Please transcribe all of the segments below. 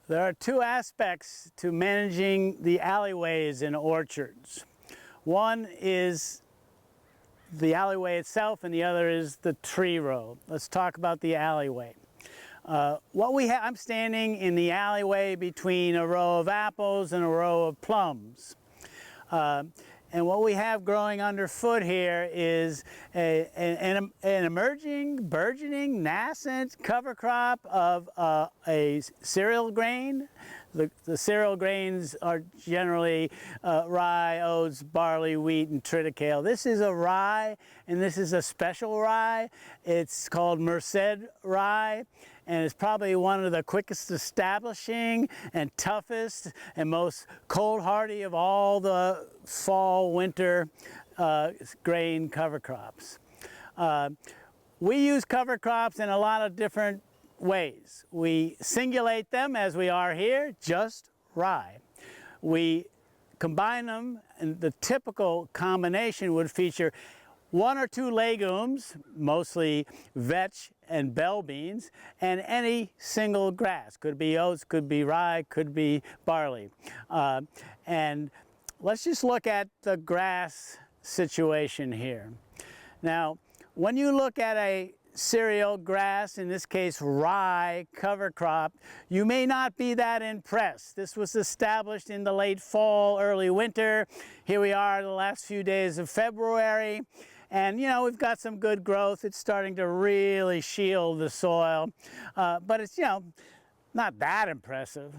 There are two aspects to managing the alleyways in orchards. One is the alleyway itself and the other is the tree row. Let's talk about the alleyway. I'm standing in the alleyway between a row of apples and a row of plums. And what we have growing underfoot here is an emerging, burgeoning, nascent cover crop of a cereal grain. The cereal grains are generally rye, oats, barley, wheat, and triticale. This is a rye, and this is a special rye. It's called Merced rye, and it's probably one of the quickest establishing and toughest and most cold hardy of all the fall, winter grain cover crops. We use cover crops in a lot of different ways. We singulate them as we are here, just rye. We combine them, and the typical combination would feature one or two legumes, mostly vetch and bell beans, and any single grass. Could be oats, could be rye, could be barley. And let's just look at the grass situation here. Now, when you look at a cereal grass, in this case rye cover crop, you may not be that impressed. This was established in the late fall, early winter. Here we are the last few days of February, and you know, we've got some good growth. It's starting to really shield the soil, but it's, you know, not that impressive.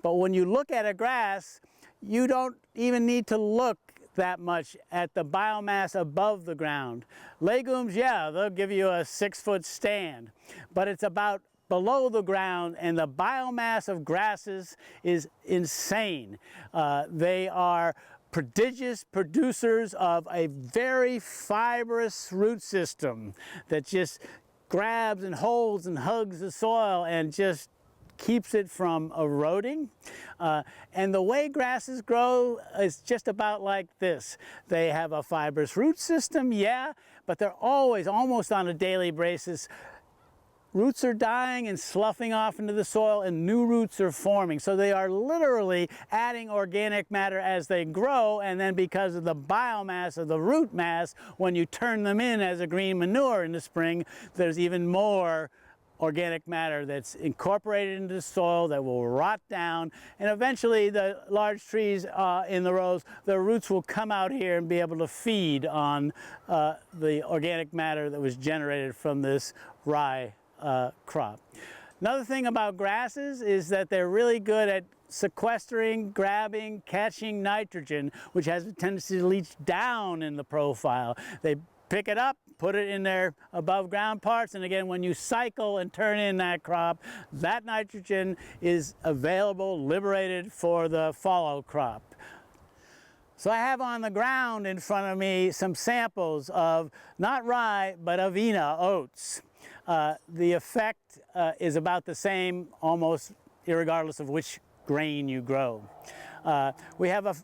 But when you look at a grass, you don't even need to look that much at the biomass above the ground. Legumes, yeah, they'll give you a 6-foot stand, but it's about below the ground, and the biomass of grasses is insane. They are prodigious producers of a very fibrous root system that just grabs and holds and hugs the soil and just keeps it from eroding. And the way grasses grow is just about like this. They have a fibrous root system, yeah, but they're always, almost on a daily basis, roots are dying and sloughing off into the soil and new roots are forming. So they are literally adding organic matter as they grow, and then because of the biomass of the root mass, when you turn them in as a green manure in the spring, there's even more organic matter that's incorporated into the soil that will rot down, and eventually the large trees in the rows, their roots will come out here and be able to feed on the organic matter that was generated from this rye crop. Another thing about grasses is that they're really good at sequestering, grabbing, catching nitrogen, which has a tendency to leach down in the profile. They pick it up, put it in their above ground parts, and again, when you cycle and turn in that crop, that nitrogen is available, liberated for the follow crop. So I have on the ground in front of me some samples of not rye, but avena oats. The effect is about the same, almost irregardless of which grain you grow. We have a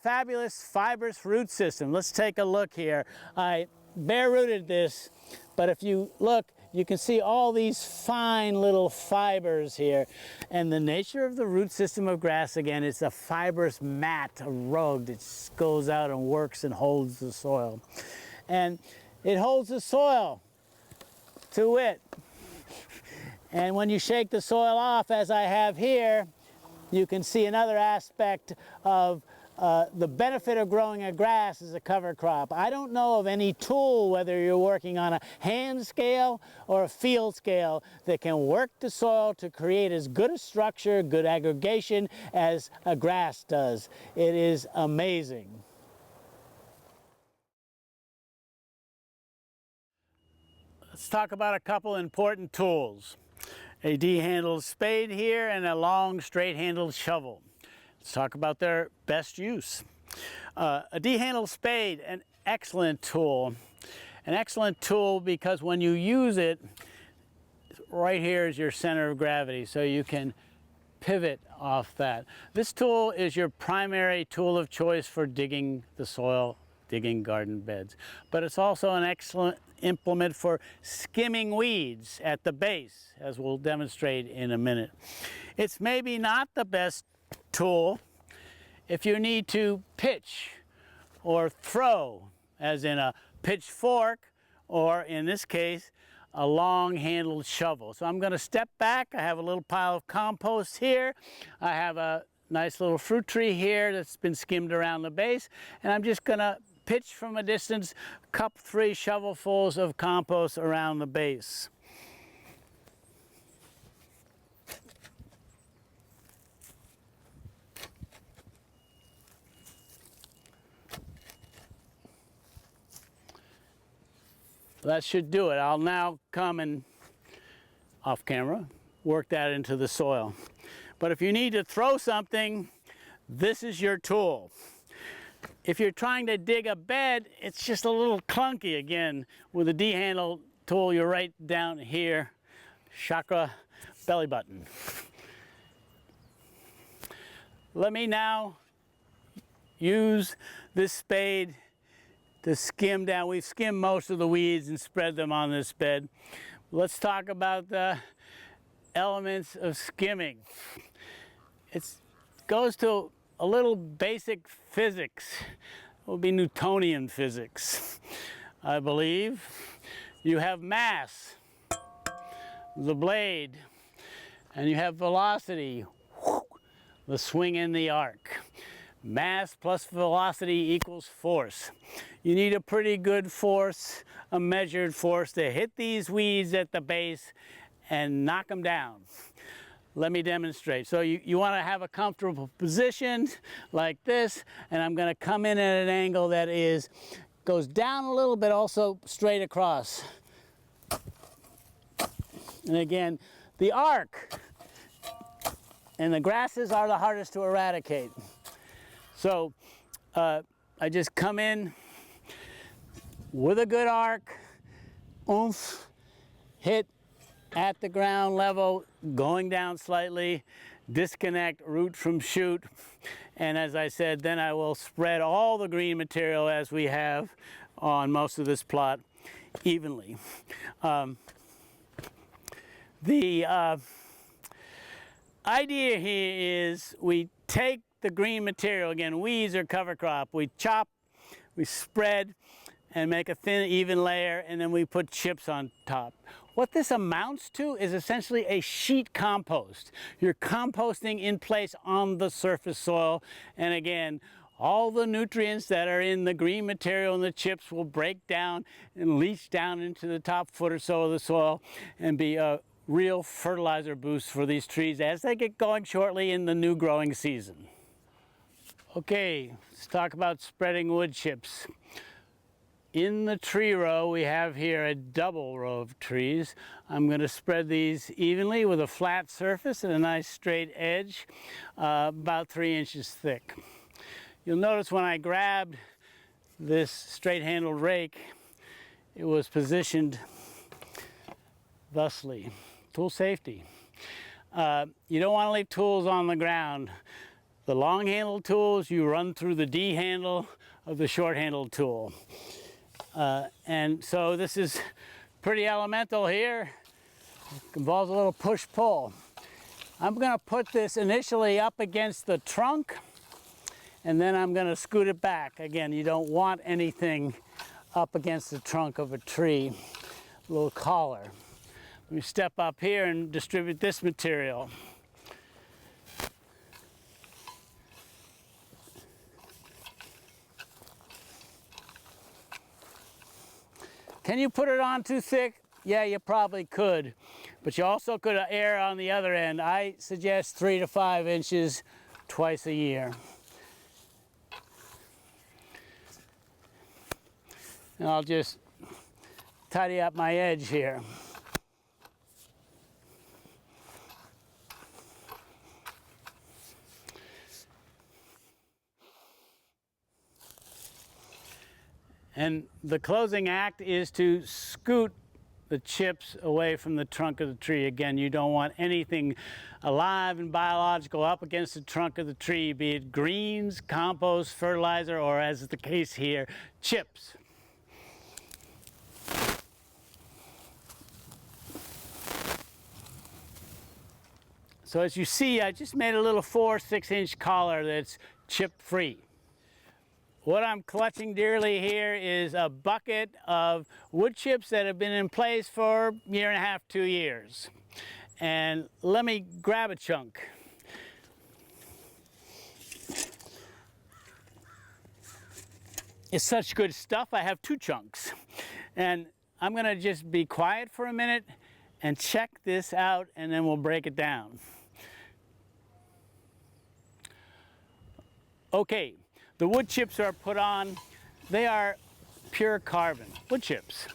fabulous fibrous root system. Let's take a look here. I bare rooted this, but if you look, you can see all these fine little fibers here. And the nature of the root system of grass, again, it's a fibrous mat, a rug that just goes out and works and holds the soil. And it holds the soil to wit. And when you shake the soil off, as I have here, you can see another aspect of the benefit of growing a grass as a cover crop. I don't know of any tool, whether you're working on a hand scale or a field scale, that can work the soil to create as good a structure, good aggregation as a grass does. It is amazing. Let's talk about a couple important tools. A D-handled spade here and a long straight-handled shovel. Let's talk about their best use. A D-handled spade, an excellent tool. An excellent tool because when you use it, right here is your center of gravity, so you can pivot off that. This tool is your primary tool of choice for digging the soil, digging garden beds. But it's also an excellent implement for skimming weeds at the base, as we'll demonstrate in a minute. It's maybe not the best tool if you need to pitch or throw, as in a pitchfork, or in this case, a long-handled shovel. So I'm going to step back. I have a little pile of compost here. I have a nice little fruit tree here that's been skimmed around the base, and I'm just going to pitch from a distance, cup 3 shovelfuls of compost around the base. That should do it. I'll now come and, off camera, work that into the soil. But if you need to throw something, this is your tool. If you're trying to dig a bed, it's just a little clunky again. With a D-handle tool, you're right down here, chakra belly button. Let me now use this spade to skim down. We've skimmed most of the weeds and spread them on this bed. Let's talk about the elements of skimming. It goes to a little basic physics. It will be Newtonian physics, I believe. You have mass, the blade, and you have velocity, the swing in the arc. Mass plus velocity equals force. You need a pretty good force, a measured force, to hit these weeds at the base and knock them down. Let me demonstrate. So you want to have a comfortable position like this, and I'm going to come in at an angle that goes down a little bit, also straight across. And again, the arc and the grasses are the hardest to eradicate. So I just come in with a good arc, oomph, hit at the ground level, going down slightly, disconnect root from shoot, and as I said, then I will spread all the green material as we have on most of this plot evenly. The idea here is we take the green material, again, weeds or cover crop, we chop, we spread, and make a thin, even layer, and then we put chips on top. What this amounts to is essentially a sheet compost. You're composting in place on the surface soil, and again, all the nutrients that are in the green material and the chips will break down and leach down into the top foot or so of the soil and be a real fertilizer boost for these trees as they get going shortly in the new growing season. Okay, let's talk about spreading wood chips. In the tree row, we have here a double row of trees. I'm going to spread these evenly with a flat surface and a nice straight edge, about 3 inches thick. You'll notice when I grabbed this straight-handled rake, it was positioned thusly. Tool safety. You don't want to leave tools on the ground. The long-handled tools, you run through the D handle of the short-handled tool. And so this is pretty elemental here. It involves a little push-pull. I'm going to put this initially up against the trunk, and then I'm going to scoot it back. Again, you don't want anything up against the trunk of a tree. A little collar. Let me step up here and distribute this material. Can you put it on too thick? Yeah, you probably could, but you also could err on the other end. I suggest 3 to 5 inches twice a year. And I'll just tidy up my edge here. And the closing act is to scoot the chips away from the trunk of the tree. Again, you don't want anything alive and biological up against the trunk of the tree, be it greens, compost, fertilizer, or as is the case here, chips. So as you see, I just made a little 4-6 inch collar that's chip free. What I'm clutching dearly here is a bucket of wood chips that have been in place for a year and a half, 2 years. And let me grab a chunk. It's such good stuff, I have 2 chunks. And I'm gonna just be quiet for a minute and check this out, and then we'll break it down. Okay, the wood chips are put on. They are pure carbon wood chips.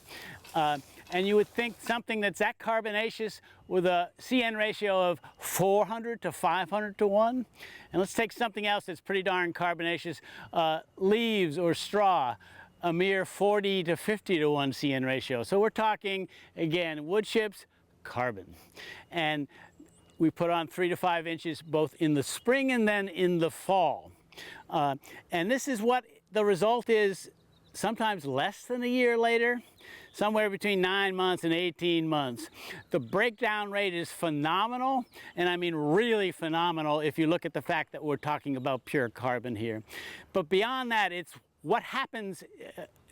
And you would think something that's that carbonaceous with a CN ratio of 400 to 500 to 1. And let's take something else that's pretty darn carbonaceous, leaves or straw, a mere 40 to 50 to 1 CN ratio. So we're talking, again, wood chips, carbon. And we put on 3 to 5 inches both in the spring and then in the fall. And this is what the result is, sometimes less than a year later, somewhere between 9 months and 18 months. The breakdown rate is phenomenal, and I mean really phenomenal if you look at the fact that we're talking about pure carbon here. But beyond that, it's what happens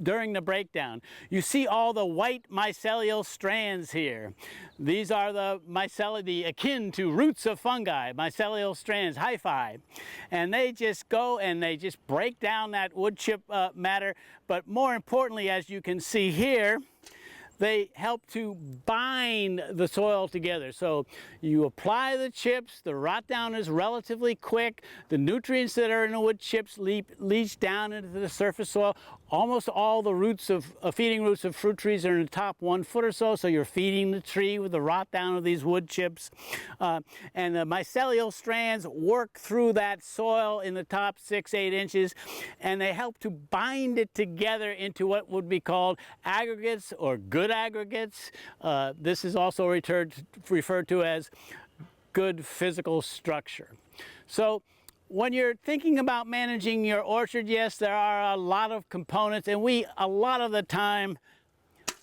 during the breakdown. You see all the white mycelial strands here. These are the akin to roots of fungi, mycelial strands, hyphae. And they just go and they just break down that wood chip matter. But more importantly, as you can see here, they help to bind the soil together. So you apply the chips, the rot down is relatively quick, the nutrients that are in the wood chips leach down into the surface soil. Almost all the roots of feeding roots of fruit trees are in the top 1 foot or so, so you're feeding the tree with the rot down of these wood chips. And the mycelial strands work through that soil in the top 6-8 inches, and they help to bind it together into what would be called aggregates or good aggregates. This is also referred to as good physical structure. So when you're thinking about managing your orchard, yes, there are a lot of components, and we, a lot of the time,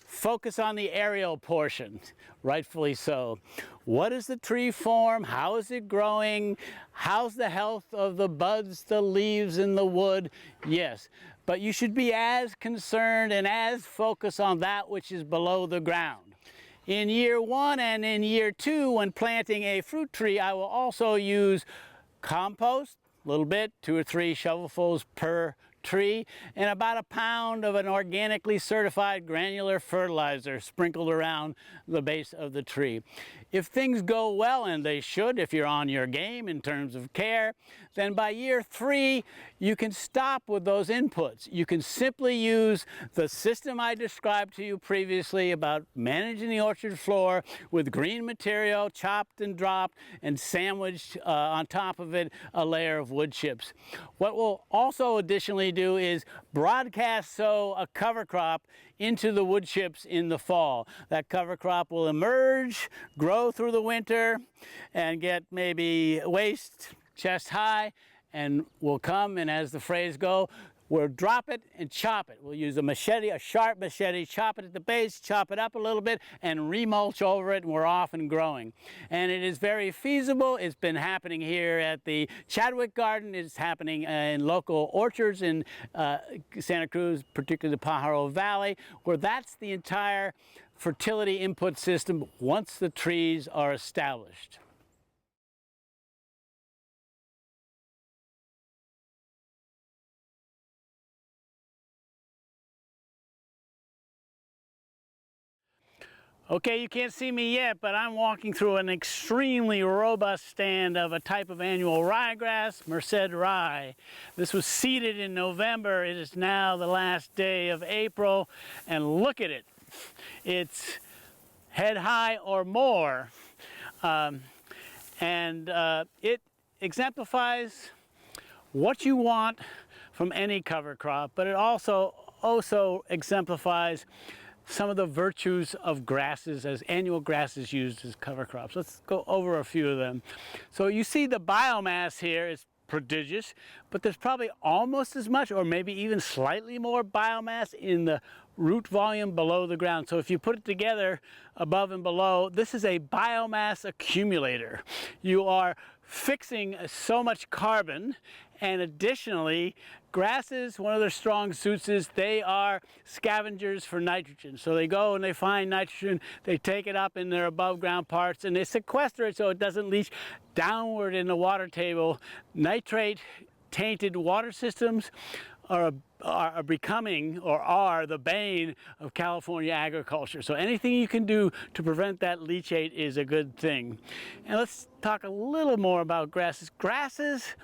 focus on the aerial portion, rightfully so. What is the tree form? How is it growing? How's the health of the buds, the leaves, and the wood? Yes, but you should be as concerned and as focused on that which is below the ground. In year 1 and in year 2, when planting a fruit tree, I will also use compost, a little bit, 2 or 3 shovelfuls per tree, and about 1 pound of an organically certified granular fertilizer sprinkled around the base of the tree. If things go well, and they should if you're on your game in terms of care, then by year 3 you can stop with those inputs. You can simply use the system I described to you previously about managing the orchard floor with green material chopped and dropped and sandwiched on top of it a layer of wood chips. What we'll also additionally do is broadcast sow a cover crop into the wood chips in the fall. That cover crop will emerge, grow through the winter, and get maybe waist chest high, and will come, and as the phrase goes, we'll drop it and chop it. We'll use a machete, a sharp machete, chop it at the base, chop it up a little bit, and remulch over it, and we're off and growing. And it is very feasible. It's been happening here at the Chadwick Garden. It's happening in local orchards in Santa Cruz, particularly the Pajaro Valley, where that's the entire fertility input system once the trees are established. Okay, you can't see me yet, but I'm walking through an extremely robust stand of a type of annual ryegrass, Merced rye. This was seeded in November. It is now the last day of April, and look at it. It's head high or more, it exemplifies what you want from any cover crop, but it also exemplifies some of the virtues of grasses as annual grasses used as cover crops. Let's go over a few of them. So you see the biomass here is prodigious, but there's probably almost as much or maybe even slightly more biomass in the root volume below the ground. So if you put it together above and below, this is a biomass accumulator. You are fixing so much carbon, and additionally, grasses, one of their strong suits is they are scavengers for nitrogen. So they go and they find nitrogen, they take it up in their above ground parts, and they sequester it so it doesn't leach downward in the water table. Nitrate tainted water systems are becoming, or are, the bane of California agriculture. So anything you can do to prevent that leachate is a good thing. And let's talk a little more about grasses. Grasses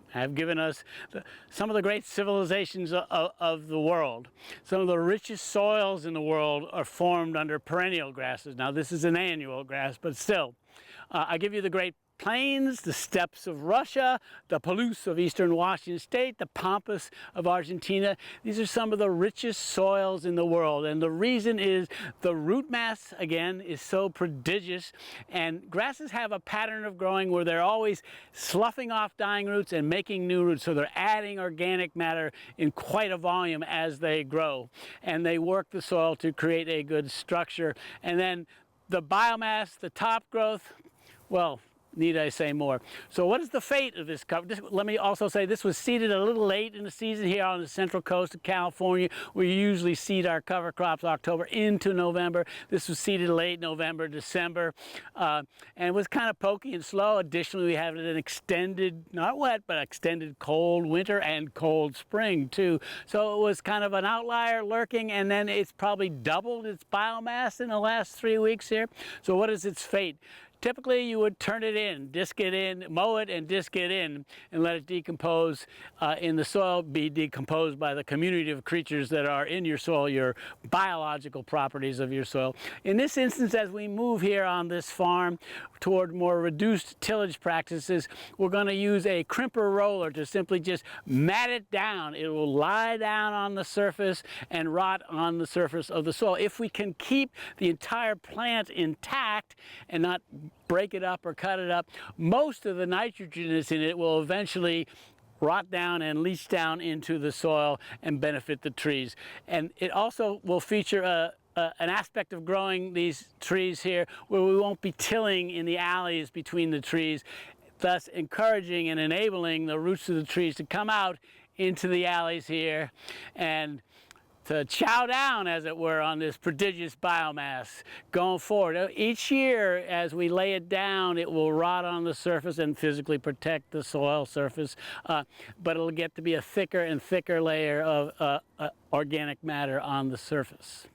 have given us some of the great civilizations of the world. Some of the richest soils in the world are formed under perennial grasses. Now this is an annual grass, but still. I give you the Great Plains, the steppes of Russia, the Palouse of eastern Washington State, the Pampas of Argentina. These are some of the richest soils in the world, and the reason is the root mass, again, is so prodigious, and grasses have a pattern of growing where they're always sloughing off dying roots and making new roots, so they're adding organic matter in quite a volume as they grow, and they work the soil to create a good structure. And then the biomass, the top growth, well, need I say more? So what is the fate of this cover? Let me also say this was seeded a little late in the season here on the central coast of California. We usually seed our cover crops October into November. This was seeded late November, December, and it was kind of pokey and slow. Additionally, we have an extended, not wet, but extended cold winter and cold spring too. So it was kind of an outlier lurking, and then it's probably doubled its biomass in the last 3 weeks here. So what is its fate? Typically, you would turn it in, disc it in, mow it and disc it in, and let it decompose in the soil, be decomposed by the community of creatures that are in your soil, your biological properties of your soil. In this instance, as we move here on this farm toward more reduced tillage practices, we're going to use a crimper roller to simply just mat it down. It will lie down on the surface and rot on the surface of the soil. If we can keep the entire plant intact and not break it up or cut it up, most of the nitrogen that's in it will eventually rot down and leach down into the soil and benefit the trees. And it also will feature an aspect of growing these trees here where we won't be tilling in the alleys between the trees, thus encouraging and enabling the roots of the trees to come out into the alleys here and to chow down, as it were, on this prodigious biomass going forward. Each year, as we lay it down, it will rot on the surface and physically protect the soil surface, but it'll get to be a thicker and thicker layer of organic matter on the surface.